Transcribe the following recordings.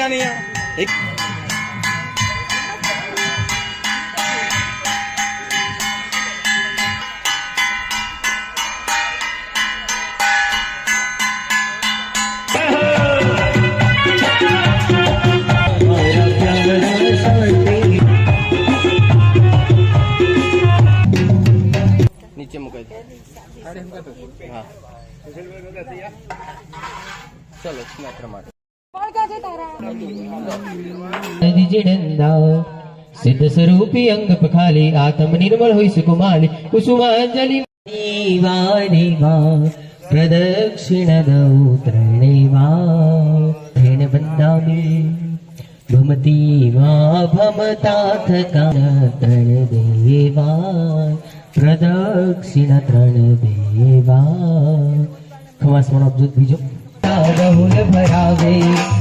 दिया नहीं है एक नीचे मुकाई दो। हाँ चलो स्नैपर मार सिद्ध स्वरूपी अंग पखाली आत्म निर्मल हुई सुकुमाली कुसुमांजलि प्रदक्षिण दौ त्रणेवा धेन बंदामी भमती वा भमताथ तरण देवा प्रदक्षिण तरण देवा खमास मन अब्जुत बीजो बहुल भरावे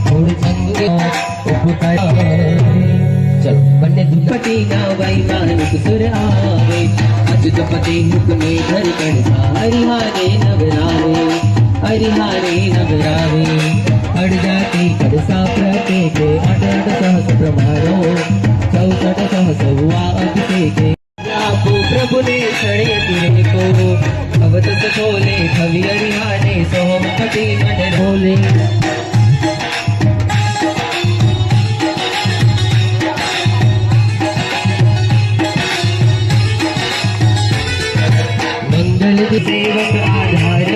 गुड़ संग चलो बन्ने दुपति ना वही मानुक सुर आवे अजुतपति मुख में धर कणसा हरिहारे नगरावे अड़ जाती कड़सा प्रत्येक 8 सहस प्रमाणो 64 सहस हुआ अभिषेक प्रभु ने क्षणे तिरे को अवतस खोले कवि हरिहारे सोमपति मन बोले मंगल सेवक आधार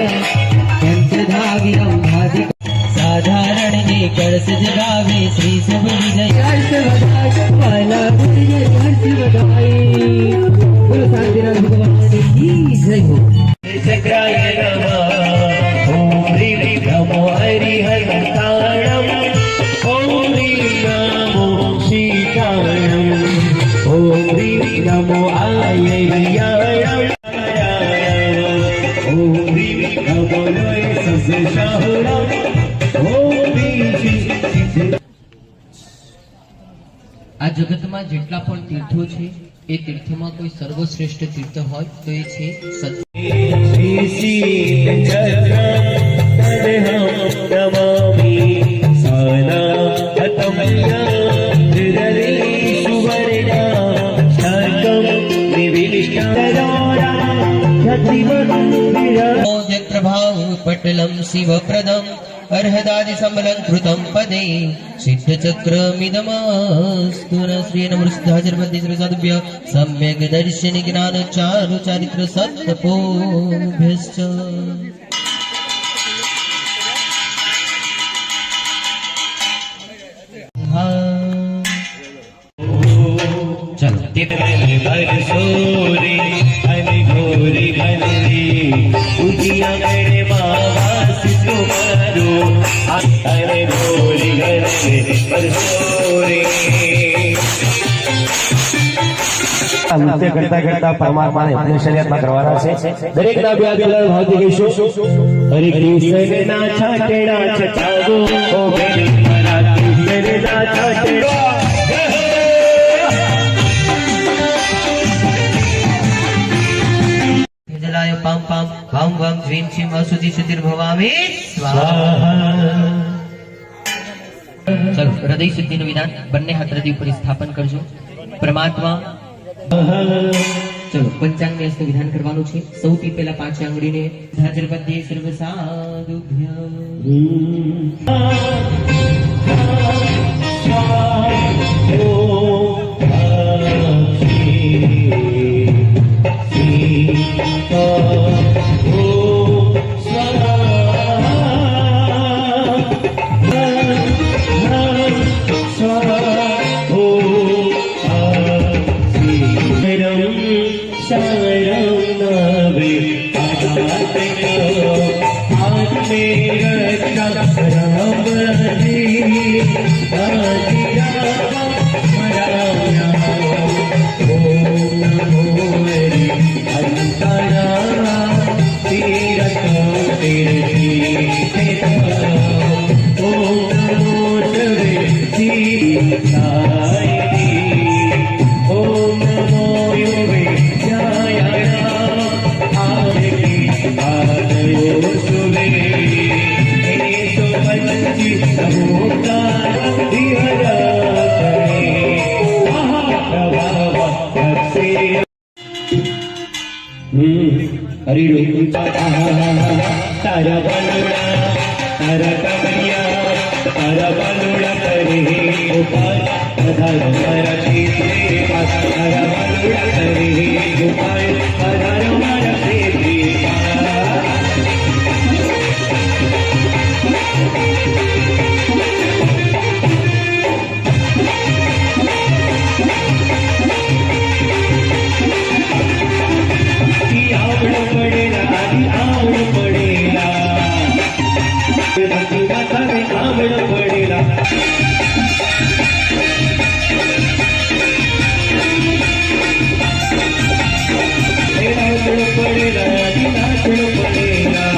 पंचधावी अंधाधिक साधारण ने कलश जगावे श्री सब विजय हर्ष बधाई वाला हर्ष बधाई बोलो शांतिनाथ भगवान की जय हो। चक्राय नमः ओम ह्रीं नमो हरिहरताणं ओम ह्रीं नमो शीताणं ओम ह्रीं नमो आयर्यायं ओम ह्रीं नमो सस्यशाहुरं ओम ह्रीं आ जगतमां जेटला पण तीर्थो छे ए तीर्थमां कोई सर्वश्रेष्ठ तीर्थ होय तो ए छे प्रभाव पटलं शिवप्रदम् अर्हदादि समलंकृतं पदे सिद्धचक्रमिदमस्तु न श्रीनमृष्धाचरपति श्रीसाधुभ्य सम्यक् दर्शन ज्ञान चारु चारित्र सत्तपोभ्यश्च નૃત્ય કરતા કરતા પરમાત્માને अपने શરીરમાં કરવાના છે દરેક ના બે દિલર ભાવથી કહીશું હરે કૃષ્ણ ના છાટેડા છટાવો ઓ બેની મારા કૃષ્ણ ના છાટેડા जलाय पाम पाम वाम वाम ह्रीं श्रीं असुधि सुधिर्भवामि स्वाहा। चलो हृदय शुद्धि નું વિધાન બંને હાથ હૃદય ઉપર સ્થાપન કરજો પરમાત્મા चलो पंचांग में इसका विधान करवानो छे सौथी पहला पांच आंगળી ને ધાજરપદ્ય સર્વ સાધુભ્ય सुबह હરિરૂપ તારા બાલુડા તારા કામરિયા તારા બાલુડા કરે ગોપાલ પધારો મારા ક્ષેત્રે પાસ તારા બાલુડા કરે ગોપાલ પધારો મારા ક્ષેત્રે આવડો પડેલા આવડો પડેલા ભક્તિ માતાને આવડો પડેલા આવડો પડેલા નાચડો પડેલા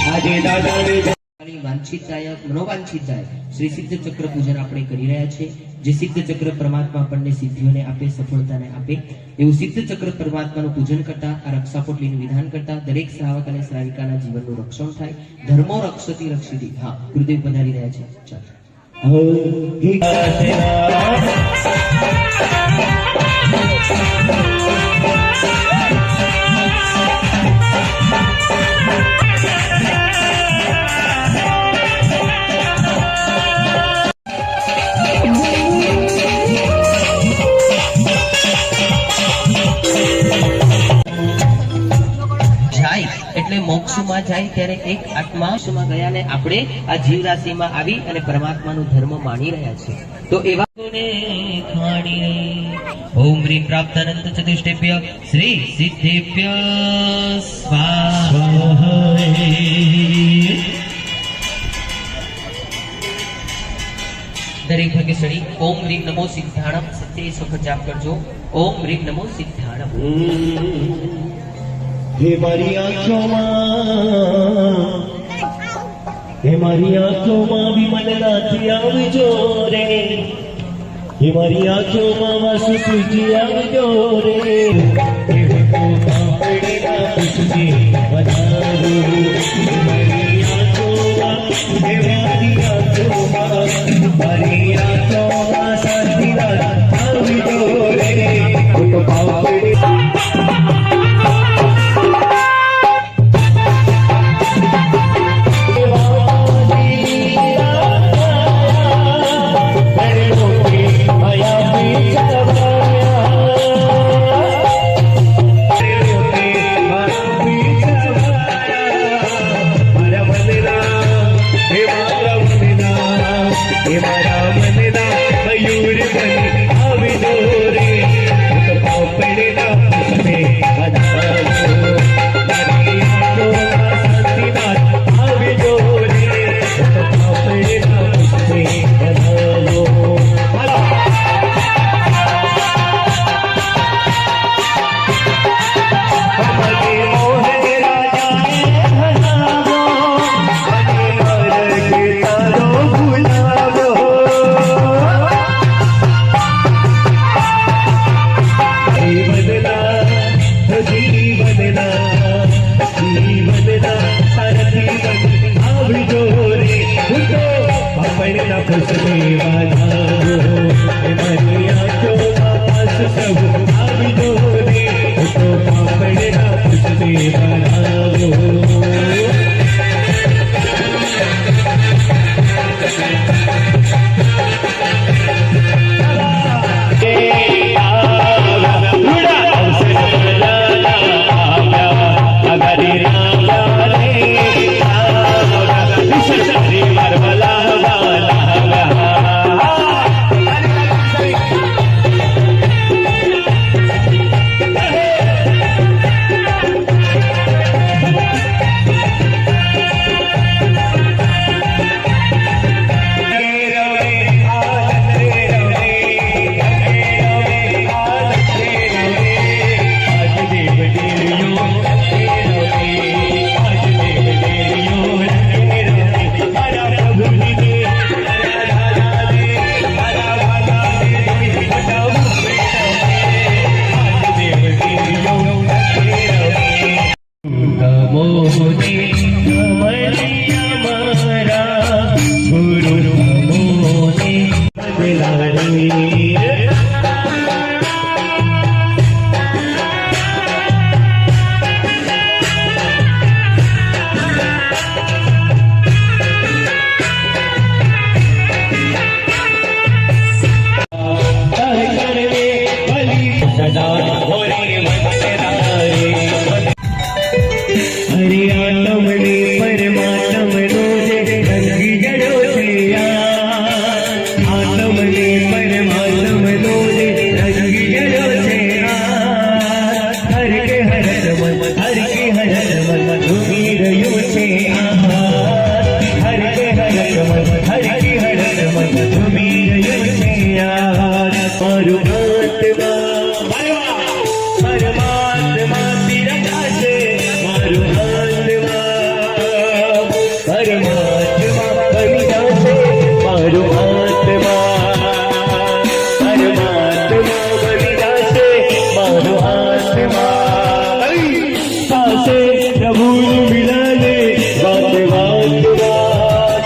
આજે દાદાને વાંછિત ગાયક મનોવાંછિત ગાયક શ્રી સિદ્ધ ચક્ર પૂજન આપણે કરી રહ્યા છે જે સિદ્ધ ચક્ર પરમાત્મા આપણને સિદ્ધિઓને આપે સફળતાને આપે એવું સિદ્ધ ચક્ર પરમાત્માનું પૂજન કરતા આ રક્ષાપોટલીનું વિધાન કરતા દરેક શ્રાવક અને શ્રાવિકાના જીવનનું રક્ષણ થાય ધર્મો રક્ષતી રક્ષિતી હા ગુરુદેવ પધારી રહ્યા છે ચાલો એટલે મોક્ષમાં જાય ત્યારે એક આત્મા મોક્ષમાં ગયા ને આપણે આ જીવ રાશિમાં આવી અને પરમાત્માનું ધર્મ માણી રહ્યા છે તો એવા ઓમ રીમ પ્રાપ્ત અનંત ચતુષ્ટેભ્ય શ્રી સિદ્ધેભ્ય સ્વાહા દરેક ભાગ્યશાળી ઓમ રીમ નમો સિદ્ધાણમ 27 વખત જાપ કરજો ઓમ રીમ નમો સિદ્ધાણમ હે મારી આંખોમાં વિમલનાથી આવજો રે હે મારી આંખોમાં વાસુજી આવજો રે હે પડેલા પુષ્પે વધારો હે મારી આંખોમાં સાથીદાર આવજો રે તો પાવ પડે से प्रभु मिलने बात बात माँ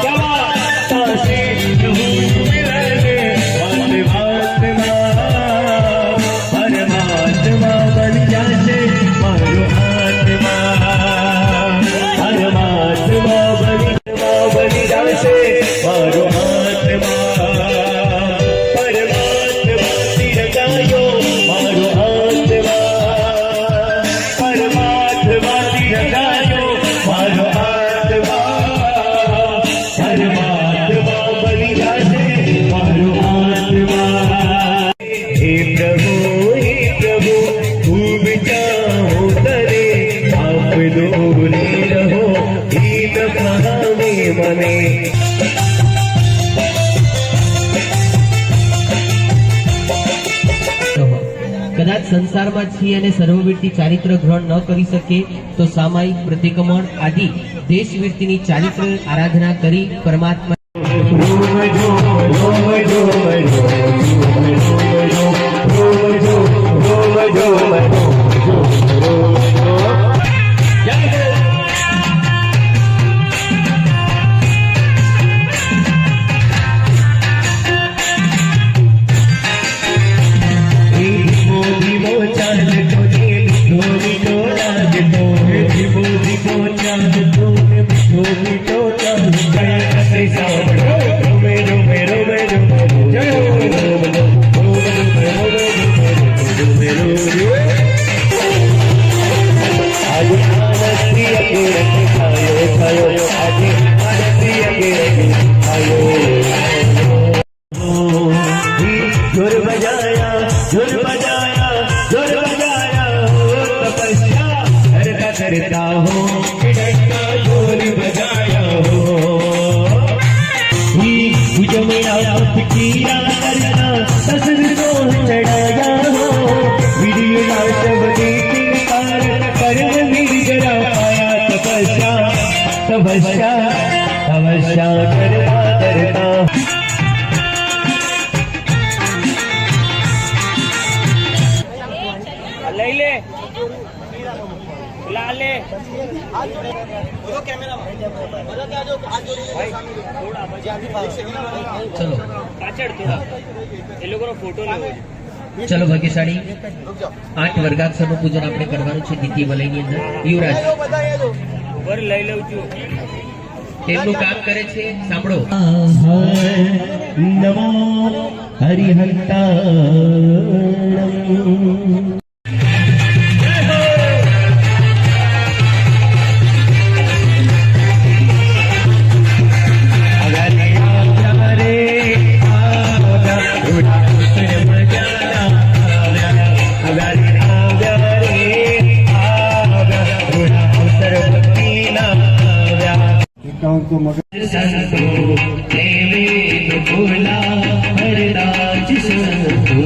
क्या बात से प्रभु मिलने बात बात माँ परमात्मा बन जाते मारो आत्मा परमात्मा बन जाते मारो आत्मा परमात्मा तिरगायो मारो आत्मा परमात्मा तिरगायो मारो आत्मा परमात्मा बन जाते मारो आत्मा हे प्रभु खूब चाहो तरे आप दोले रहो हीन भावे मने કદાચ સંસારમાં છીએ અને સર્વવીરથી ચારિત્ર ગ્રહણ ન કરી શકે તો સામાયિક પ્રતિક્રમણ આદિ દેશવીરતીની ચારિત્ર આરાધના કરી પરમાત્મા करता हो ढोल बजाया हो जो मेरा फकीरा करना ससुर को चढ़ाया हो वीडियो सब देखे कर्म निर्जरा पाया तपस्या तपस्या तपस्या करता करता લઈ લે લા લે ચલો પાછળ થોડા એ લોકોનો ફોટો લેવો ચલો ભાગ્યશાળી 8 વર્ગાક્ષરનું પૂજન આપણે કરવાનું છે દ્વિતીય વલયની અંદર યુવરાજ ઉપર લઈ લઉં છું તેમનું કામ કરે છે સાંભળો નમો હરિહંતા संतो देवे तो बोला हरदास संतो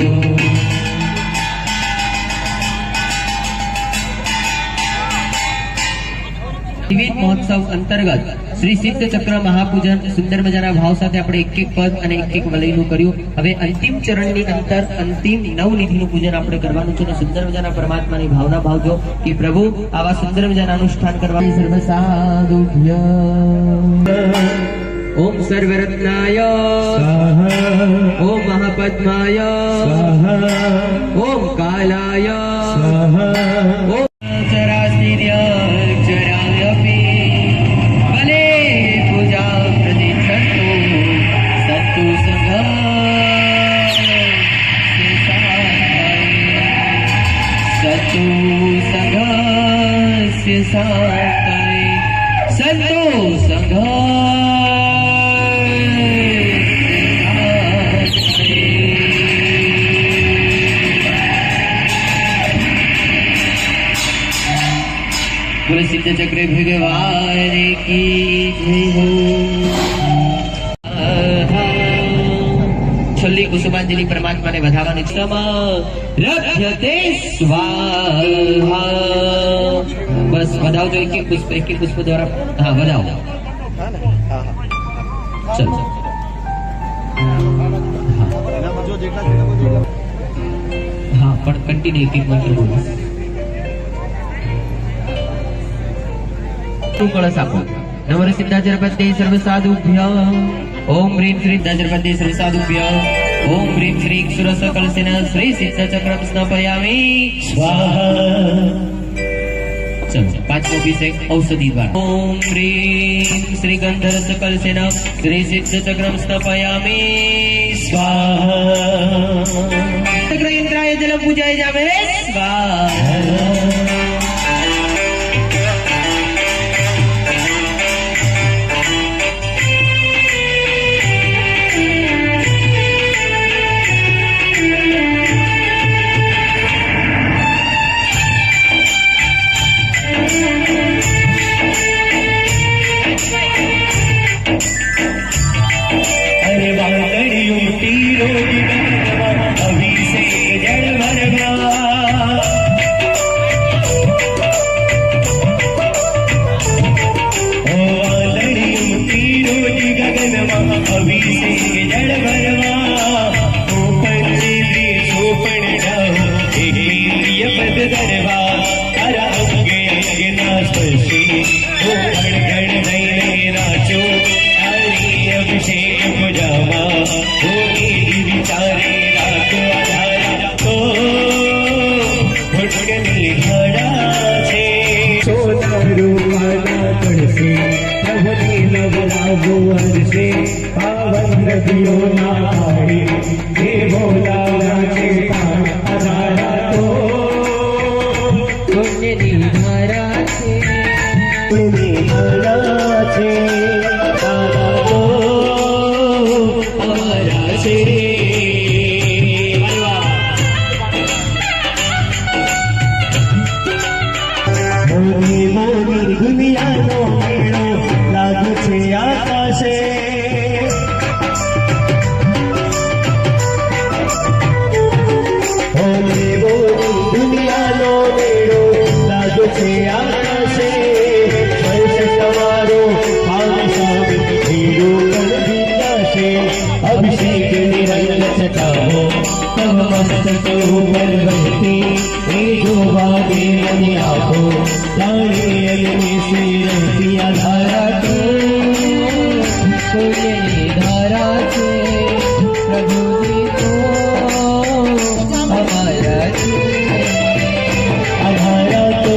વિવિધ મહોત્સવ અંતર્ગત શ્રી સિદ્ધ ચક્ર મહાપૂજન સુંદર મજાના ભાવ સાથે આપણે એક એક પદ અને એક એક વલયનું કર્યું. હવે અંતિમ ચરણની અંદર અંતિમ નવનિધિનું પૂજન આપણે કરવાનું છે અને સુંદર મજાના પરમાત્માની ભાવના ભાવજો કે પ્રભુ આવા સુંદર મજાના અનુષ્ઠાન કરવાની સર્વ સાધુભ્ય ઓમ સર્વરત્નાય ઓમ મહાપદ્માય ઓમ કાલાય ઓમ ચરાસિર્ય संतो बोले सिद्ध चक्र भगवान की जय हो. छल्ली कुसुमांजलि परमात्मा ने વધાવવાની છે રખ્યતે સ્વાહા. बस વધાવજો એક એક પુષ્પ દ્વારા. હા વધાવો. ચલો હા પણ કન્ટિન્યુ એક એક મંત્ર બોલો. तू कळस आपो नवर सिद्धाचरपते सर्व साधुभ्य ओम ह्रीं श्री सिद्धाचरपते सर्व साधुभ्य ओम ह्रीं श्री सुरस कलसेन श्री सिद्ध चक्रम स्नापयामि स्वाहा चलो पांचवा अभिषेक औषधि द्वारा ओम ह्रीं श्री गंधरस कलसेन श्री सिद्ध चक्रम स्नापयामि स्वाहा चक्र यंत्राय जल पूजाय जावे स्वाहा अरे वादळियों तीरो दिगंतवा अभिषेक जल भरवा ओ वादळियों तीरो दिगंतवा अभिषेक जल भरवा ओ पंचमी सोपण जाओ एक प्रिय पद दरवा हर अंगे अंगना स्पर्शी ओ गण गण नैने नाचो अभिषेक पुजामा होगी विचारे रातो आधारा तो भटकनी घड़ा छे सोना रूपाना कड़से प्रभुनी नवलागो हरसे पावन नदियों ना पाड़ी हे भोला नाचे आधारा तो पुण्यनी धारा छे पुण्यनी धारा छे મોની મોની દુનિયાનો મેળો લાગે છે આકાશે મોની મોની દુનિયાનો મેળો લાગે છે આકાશે વર્ષ તમારો આવે સામે હીરો કરી દીધાશે અભિષેક નિરંજન છટાવો તબ મસ્તક ઉપર વહેતી એ જોવા દેવની આંખો જાણે અગ્નિ શ્રી રહેતી આ ધારા તો पुण्यनी धारा छे प्रभुजी तो हमारा छे આ ધારા તો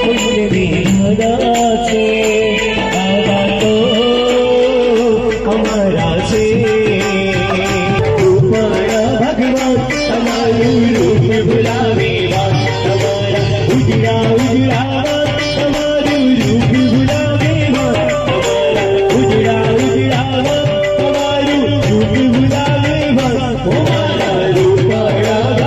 પુણ્યની ધારા છે દાદા તો અમારા છે રૂપણ ભગવાન તમારું રૂપ ભુલાવે તમારા ઉજળા ઉજળા તમારું રૂપ ભુલાવે તમારા ઉજળા ઉજળા તમારું રૂપ ભુલાવે તમારા રૂપડા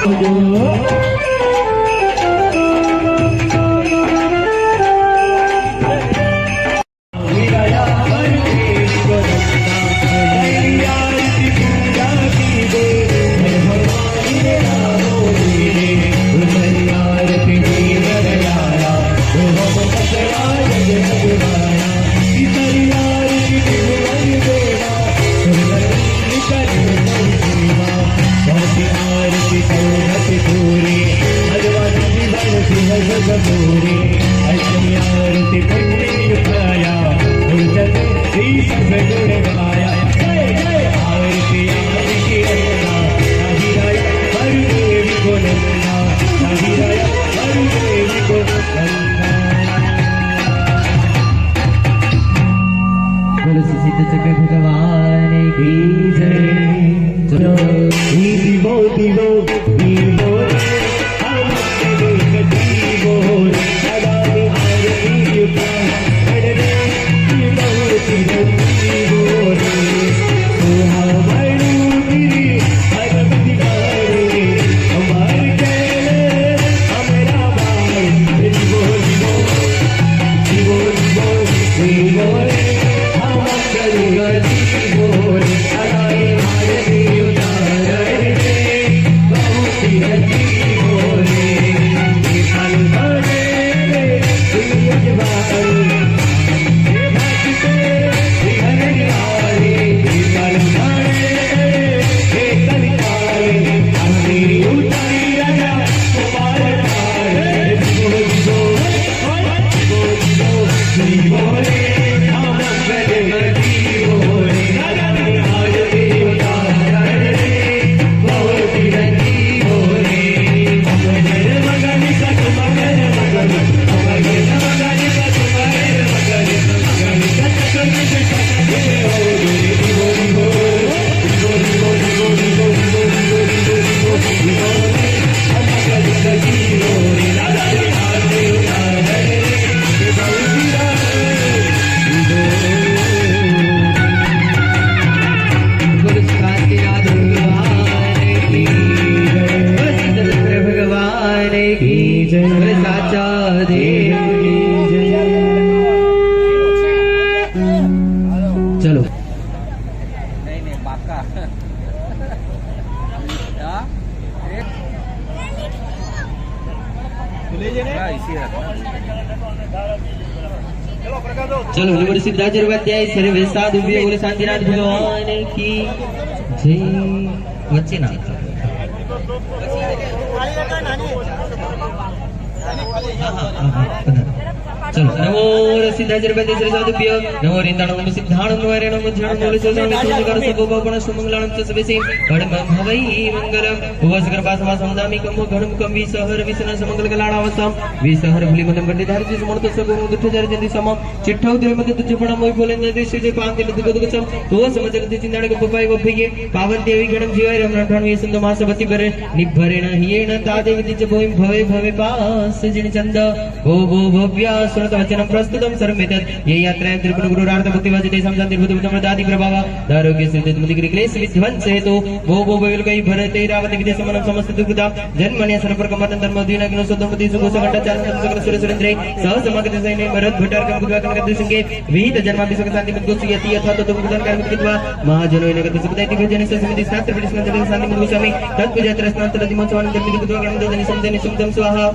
આવજો भगवान की जय चलो दीवो दीवो दीवो हम दीवो सदा आरती उतार दीवो दीवो सुहा बड़ू तेरी भगत दिवारे हमार के हमारा भाई दीवो दीवो दीवो दीवो दीवो चलो चलो निवड सिद्धाचार्य उपाध्याय सर्व साधु बोले शांतिनाथ भगवान की जय वच्चे ना चलो नमो सिद्धाचार्य उपाध्याय सर्व साधु नमो रिंदाण नमो सिद्धाण नमो हरे नमो ध्यान नमो सोमंगल सबोपण सुमंगलां च सबसे घडम भवै मंगलम उपस्कर पासवा समुदामि कम घडम कम विसहर विसना समंगल कलाडावसम विसहर भली मदम गंडे धारति समर्थ सब दुठ जर जंदी सम चिठ्ठौ द्रे मत तुझ पण मोय बोले देश जे पांगे दुख दुख सम तो समझ जगत चिंताण को पपाई वफिगे पावन देवी घडम जीवाय रम रठाण ये संत मासवती बरे निभरेण हियेण तादे विदिच भोइम भवे भवे पास जिन चंद गो गो भव्या सुरत वचनम प्रस्तुतम सर्वमेतत् ये यात्रा त्रिपुर गुरुरार्थ भक्ति वाजिते समजान निर्भुत वितमदादि प्रभाव दारोग्य सिद्ध मुदिग्रि क्लेश विध्वंस हेतु गो गो भवेल कई भरते रावत विदे समनम समस्त दुखदा जन्मन्य सर्व प्रकमतन धर्म दीन ग्नो सदमति सुगो सगंडा चारण सकल सुर सुरेंद्रे सह समगत सैन्य मरद भटार कम गुदवाकन कद संगे विहित जन्मा विसक शांति मुद गोसि यति यथा तो मुदन कर्म कित्वा महाजनो नगत सुखदायति भजन समिति शास्त्र परिस्मृत शांति मुद गोसामि तत्पूजा स्नान दिमोत्सवान जन्मि गुदवा ज्ञान दनि समदनि सुखदम स्वाहा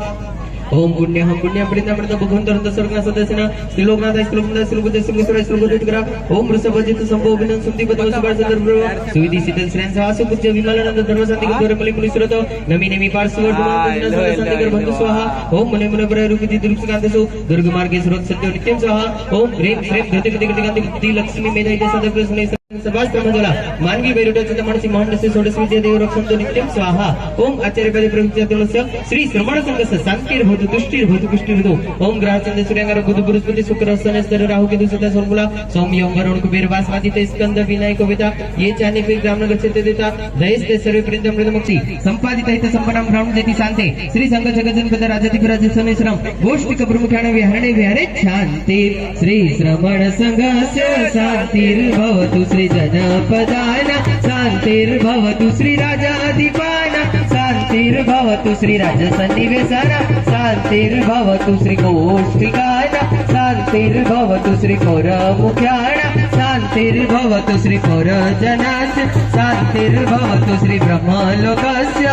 ओम पुण्यम प्रीतम भगवंत स्वर्ग सदस्यना श्रीलोकनाथ श्रीलोकनाथ श्रीलोकनाथ श्रीलोकनाथ श्रीलोकनाथ ओम वृषभजित संभव विनन सुंदि पदम सुभाष चंद्र सुविधि शीतल श्रेण सासु पूज्य विमलानंद धर्म शांति गौर मलि पुलिसरत नमी नमी पार्श्व शांति कर बंधु स्वाहा ओम मुने मुने पर रूपिति दुर्गकांतसु दुर्ग मार्गे सुरत सत्य नित्यम स्वाहा ओम ह्रीं श्रीं धृति गति गति गति लक्ष्मी मेधायते सदप्रसने सभास प्रमजला मानवी वैरुटच मनसि महंडस्य षोडशविद्या देव रक्षन्तु नित्यं स्वाहा ओम आचार्य पदे प्रवृत्त्यतुलस्य श्री श्रमण संघस्य शांतिर्भवतु तुष्टिर्भवतु पुष्टिर्भवतु ओम ग्रहचंद्र सूर्यांगार बुध बृहस्पति शुक्र शनिश्चर राहु केतु सदा सोमला सौम्य ओम वरुण कुबेर वासवादित स्कंद विनायक कविता ये चानि पे ग्रामनगर क्षेत्र देता दयस्ते सर्वे प्रियतम मृतमक्षी संपादित हित संपन्नम ब्राह्मण जति शांते श्री संघ जगजनपद राजाधिराज समेश्वरम गोष्ठिक प्रमुखाण विहरणे विहरे शांति श्री श्रमण संघस्य शांतिर्भवतु श्री जनपदाना शांतिर्भवतु श्री राजाधिपाना शांतिर्भवतु शान्तिर्भवतु श्रीराजसन्निवेशनम् शान्तिर्भवतु श्रीगोष्ठिकानां शान्तिर्भवतु श्रीपौरमुख्यानां शान्तिर्भवतु श्रीपौरजनस्य शान्तिर्भवतु श्रीब्रह्मलोकस्य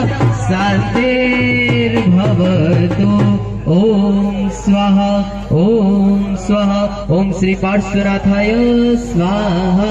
शान्तिर्भवतु ओम स्वाहा ओम श्री पार्श्वनाथाय स्वाहा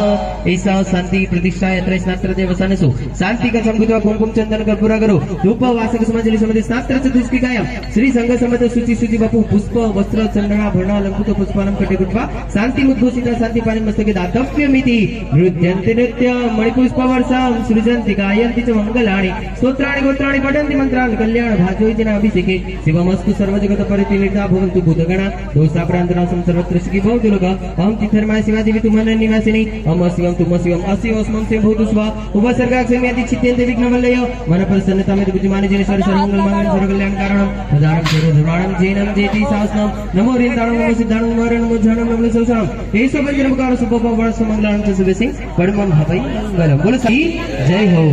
ऐसा शांति प्रतिष्ठा यात्रा स्नात्र देवसानसु शांति का संगुत्वा कुमकुम चंदन कर्पूर करो धूप वासक समाजली समिति स्नात्र चतुष्की कायम श्री संघ समत शुचि शुचि बापू पुष्प वस्त्र चंदना भरणा अलंकृत पुष्पानं कटे कुटवा शांति मुद्घोषिता शांति पाणी मस्तके दातव्यमिति नृत्यन्ति नृत्य मणिपुष्प वर्षां सृजन्ति गायन्ति च मंगलानि स्तोत्राणि गोत्राणि पठन्ति मंत्राणि कल्याण भाजोइति अभिषेके शिवमस्तु सर्वजगत परितीर्था भवन्तु भूतगणा दोषाप्रान्तनाशं सर्वत्र सुखी भवतु लोकः अहं तिथर्माय शिवादेवी तुमन निवासिनी अम शिवं तुम शिवं अस्यस्मं शिवं भूतु स्वा उपसर्गाक्षम्याति चित्यन्ते विघ्नवल्लय मन प्रसन्नतामेत बुद्धिमानि जनेश्वर सर्वमंगल मंगल सर्वकल्याण कारणं प्रदानं सर्वधर्माणं जैनं जेति शासनं नमो रिन्दाणं नमो सिद्धाणं नमो नमो झणं नमो सौसां एषो वज्रमकार सुभववर्ष मंगलानं च शुभसिंह परमं हवै मंगलम बोलो श्री जय हो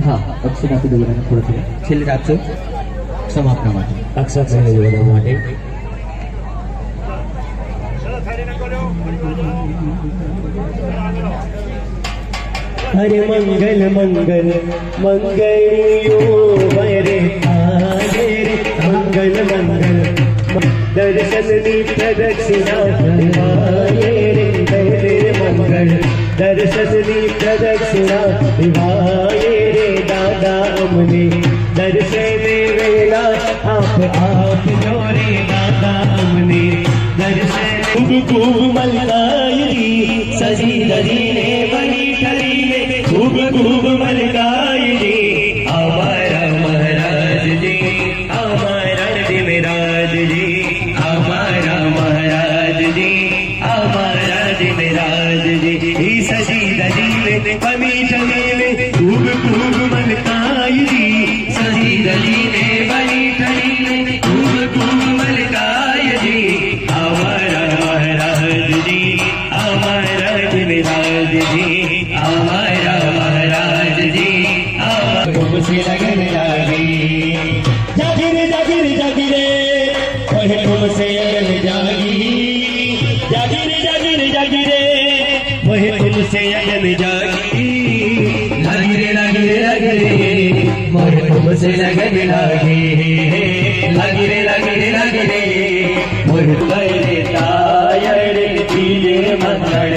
हाँ अक्षर आपी दोबारा थोड़ा थोड़ा छेल्ले राखજો સમાપના માટે અક્ષર પહેલે જોડવા માટે हरे मंगल मंगल मंगलियो वरे आगे रे मंगल मंगल दर्शननी प्रदक्षिणा दिवाये रे गए मंगल दर्शननी प्रदक्षिणा दिवाये रे दादा अमने दर्शन वेला आप जोरे दादा अमने दर्शन खूब मलकाई सजी दजी ने बनी ठरी ने खूब मलकाई हमारा महाराज जी हमारा दिमराज जी हमारा महाराज जी हमारा दिमराज जी सजी दजी ने बनी ठरी ने खूब मलकाई सजी दजी ने बनी ठरी ने खूब मलकाई हमारा महाराज जी हमारा दिमराज जी हमारा महाराज जी तुमसे लगन लागी जागिरे जागिरे जागिरे वही तुमसे लगन जागी जागिरे जागिरे जागिरे वही तुमसे लगन जागी लागिरे लागिरे लागिरे वही तुमसे लगन लागी लागिरे लागिरे लागिरे वही तुमसे तायरे दीजे मंगल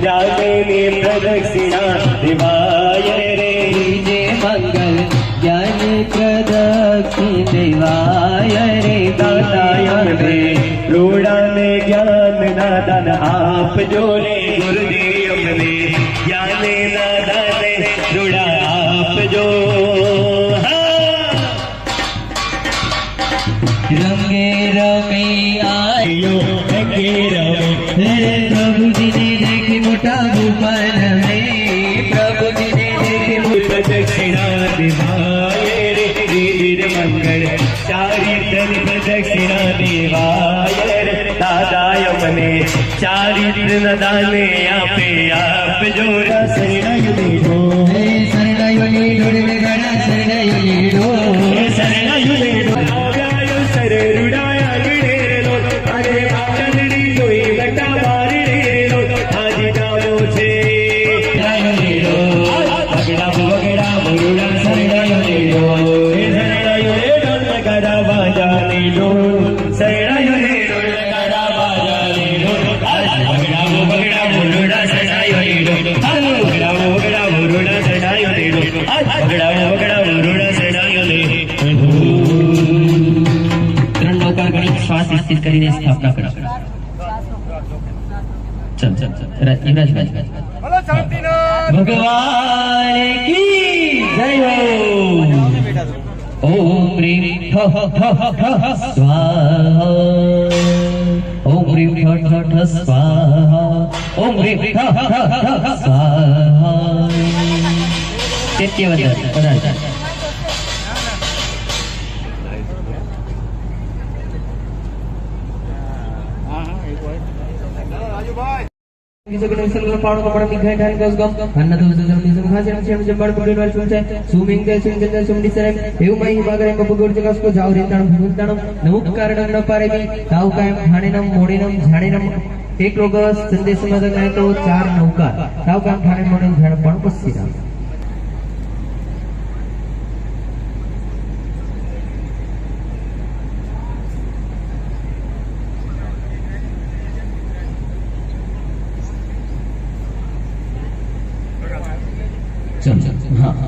जाने प्रदक्षिणा दिवाय रे दीजे मंगल ज्ञान प्रदक्षिण दिवाय रे दाताय रे लोड़ा में ज्ञान नादान आप जोरे गुरुदेव ने ज्ञान नादान लोड़ा आप जो रंगे रमे आयो रंगे रमे प्रभु जी ने देखे मोटा भूपाल में प्रभु जी ने देखे मोटा दक्षिणा दिवाये रे दीर मंगल चारित्र प्रदक्षिणा दिवाये रे दादाय मने चारित्र न दाने आपे आप जोड़ा शरणायुनि ढो शरणायुनि ढोड़ में गड़ा शरणायुनि ढो शरणायुनि ढो रुड़ाया गिरे लो अरे बाटड़ी लोई बटा मारी लो आजी दामो छे लो बगड़ा बगड़ा मुरुड़ा सरणायो लो सरणायो ढोल करा बाजाने लो सरणायो ढोल करा बाजाने लो बगड़ा मुरुड़ा सरणायो लो बगड़ा मुरुड़ा सरणायो लो बगड़ा मुरुड़ा सरणायो लो श्वास स्थित કરીને સ્થાપના કરો ચલ યુવરાજ બોલો શાંતિનાથ ભગવાન કી જય હો ओम ह्रीं ठ स्वाहा ओम ह्रीं ठ स्वाहा ओम ह्रीं ठ स्वाहा चैत्यवंदन पधारो एक लोग संदेश में तो 4 नौका ताव काम ठाणे मोडे झाड पण पस्तीरा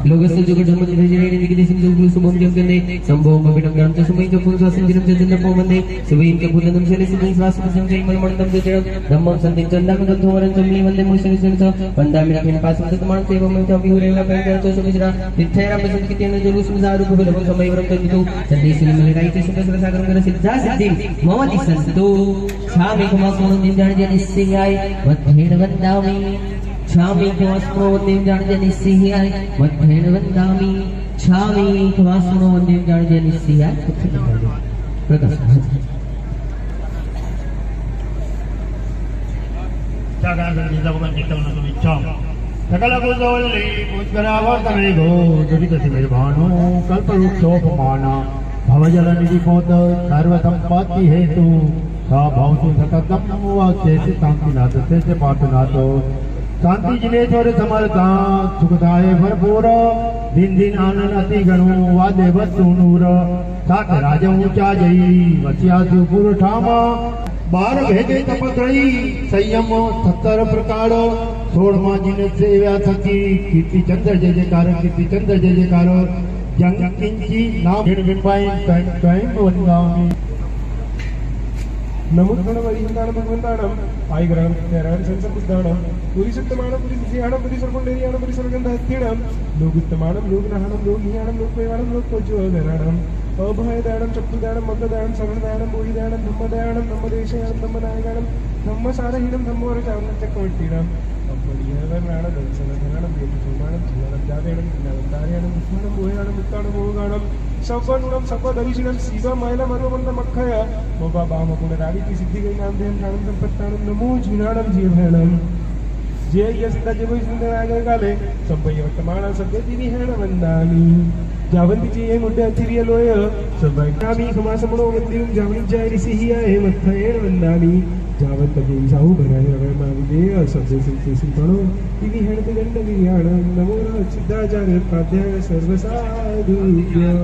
लोगस्य जुग जन्म जने निगिदे सिंधु सुबम जगने संभव मबिडम ग्रंथ समय जो पुरुष संजिरम जन पोमंदे सुबीन के पुलनम शले सिद्धि स्वास प्रसंग जय मन मंडम जय धम्मम संति चंदा में धोवरन चमली वंदे मुसनि सनस वंदा मिला पिन पास मत मान सेव में तो बिहुरेला पेंटर तो सुमिजरा निथेरा बसंत की तेन जो सुमजार रूप बलम समय वरम तंतु संति सिल मिल राई से सुबह सागर कर सिद्धा सिद्धि ममति संतो छामी कुमा सोन दिन जान जन सिंगाय वधेड़ वंदामी छामी कवास्मो वंदेम जान निस्सिहाय मध्యేన वंदामि छामी कवास्मो वंदेम जान निस्सिहाय प्रकाश जागान जगमन चित्तम नमिच्छाम सकल कुलवल्ली पुष्करावर्तने गो दुरितति निर्भानो कल्पवृक्षोपमाना भवजल निधिपोत सर्वसंपत्ति हेतु सा भवतु सकदम नमो वाक्येति शांतिनाथ से पार्थनाथ शांति जिनेश्वर समर्था सुखदाय भरपूर दिन दिन आनंद अति गणो वादे वस्तु नूर सात राज ऊंचा जई वसिया सुपुर ठामा 12 भेदे तपत्रयी संयम 70 प्रकार 16 जिन सेव्या थकी कीर्ति चंद्र जय जयकार कीर्ति चंद्र जय जयकार जंग किंची नाम विंबाई स्वयं वंदामि नमोद्गण वरिष्ठान भगवंतानम आयग्रहण तेरण संसपुद्धानम पुरीसुत्तमानम पुरीसिहानम पुरीसर्वंडेरियानम पुरीसर्वगंधहत्यणम लोगुत्तमानम लोगनहनम लोगहियानम लोकपैवानम लोकपज्योदरणम अभयदानम चक्षुदानम मंगदानम श्रवणदानम बोधिदानम धम्मदानम धम्मदेशयानम धम्मनायकानम धम्मसारहीनम धम्मवरचानम चक्रवर्तीनम अम्बलियवरणानम दंसनधनानम वेदसोमानम जीवनम जातेनम ज्ञानवंतार्यानम मुष्मानम बोयानम उत्तानम भोगानम सवगुणम सपदरिशिनम शिवम मैलम अर्वमंदम अक्षय मोबा बाम गुणरागी की सिद्धि गई नाम देम ठाणम संपत्तानम नमो जीवनानम जीवहरणम जय यसिता जय सुंदर आगर काले संपय वर्तमान सद्यति विहरण वंदामि जावंती जी मुड्डे अथिरिय लोय सबै नामी खमासमणो वंदिम जावनी जय ऋषिहियाय मत्थयेण वंदामि जावंत देवी साहु भराय रवै माविदे सब्जे सिंते सिंतणो इति हेणते दंड विहाण नमो सिद्धाचार्य पाध्याय सर्वसाधुभ्य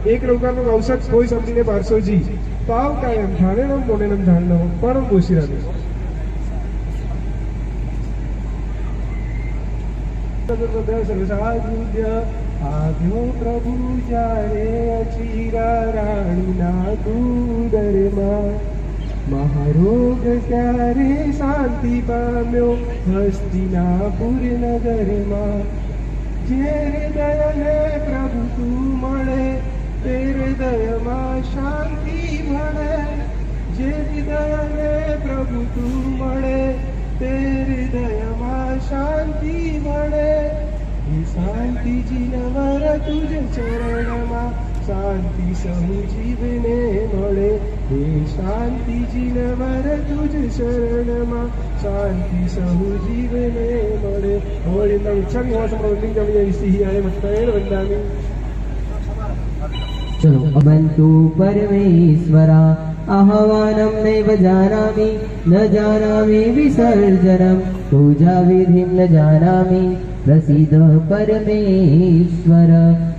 એક નૌકારનો અવસર કોઈ સમજીને 1200 પાવ કાયમ ધારેણમ મોનેનમ ધારણમ પરમ બોશીરાનું આદ્યો પ્રભુ જ્યારે અચીરા રાણીના દૂદરમાં મહારોગ ત્યારે શાંતિ પામ્યો હસ્તિનાપુર નગરમાં જે હૃદયને પ્રભુ તું મળે તે હૃદયમાં શાંતિ મળે જે હૃદયને પ્રભુ તું મળે તે હૃદયમાં શાંતિ મળે એ શાંતિ જીનવર તુજ ચરણમાં શાંતિ સહુ જીવને મળે એ શાંતિ જીનવર તુજ શરણમાં શાંતિ સહુ જીવને મળે હોળી ઈચ્છાની હોવા સમૃદ્ધિ જમી સિંહ આય મસ્તૈર વંદામી चलो अबंतु परमेश्वरा आह्वानं नैव जानामि न जानामि विसर्जनं पूजा विधिं न जानामि प्रसीद परमेश्वर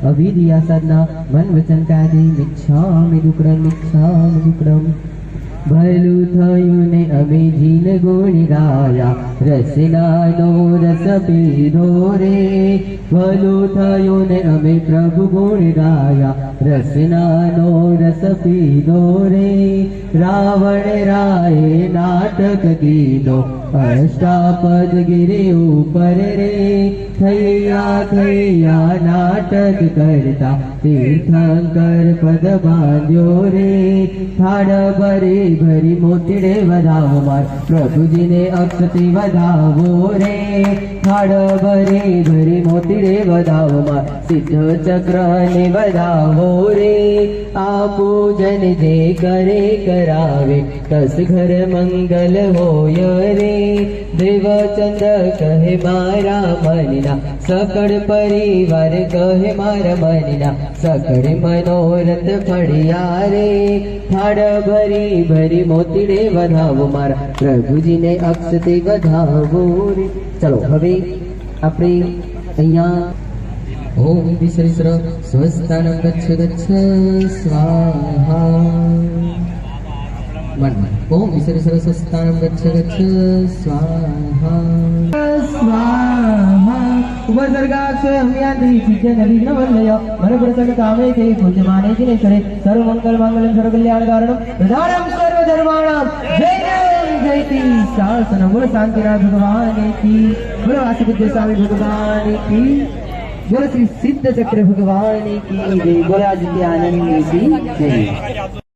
अविद्या साधना मन वचन कादि मिच्छामि दुक्रम ભલું થયું ને અમે જીન ગુણ ગાયા રસનાનો રસ પીધો રે ભલું થયું ને અમે પ્રભુ ગુણ ગાયા રસનાનો રસ પીધો રે રાવણ રાયે નાટક કીધો અષ્ટાપદ ગિરે ઉપર રે થૈયા નાટક કરતા તીર્થંકર પદ બાંધ્યો રે થાળ ભરી મોતીડે વધાવો માર પ્રભુજીને અક્ષતી વધાવો રે થાળ ભરી મોતીડે વધાવો માર સિદ્ધ ચક્રને વધાવો રે આ પૂજન જે કરે કરાવે દસ ઘર મંગલ હોય રે દેવચંદ્ર કહે મારા મનના સકળ પરિવાર કહે મારા મનના સકળ મનોરથ ફળ્યા રે થાળ ભરી મોતીડે વધાવો મારા પ્રભુજીને અક્ષતે વધાવો રે ચલો હવે આપણે અહીંયા ઓમ વિસર્જર સ્વસ્થાનમ ગચ્છ સ્વાહા मन ओम विसर्जर स्वस्थानं गच्छ स्वाहा स्वाहा उपसर्गाक्षरम्यान्ति सिद्धनविघ्नवल्लय मनप्रसन्नकामे ते पूज्यमाने जिनेश्वरे सर्वमङ्गलमाङ्गल्यं सर्वकल्याणकारणं प्रधानं सर्वधर्माणां जयं जयति शासनं बोलो शांतिनाथ भगवान की बोलो वासुदेव स्वामी भगवान की बोलो श्री सिद्ध चक्र भगवान की जय बोलो आदित्य आनंद की जय।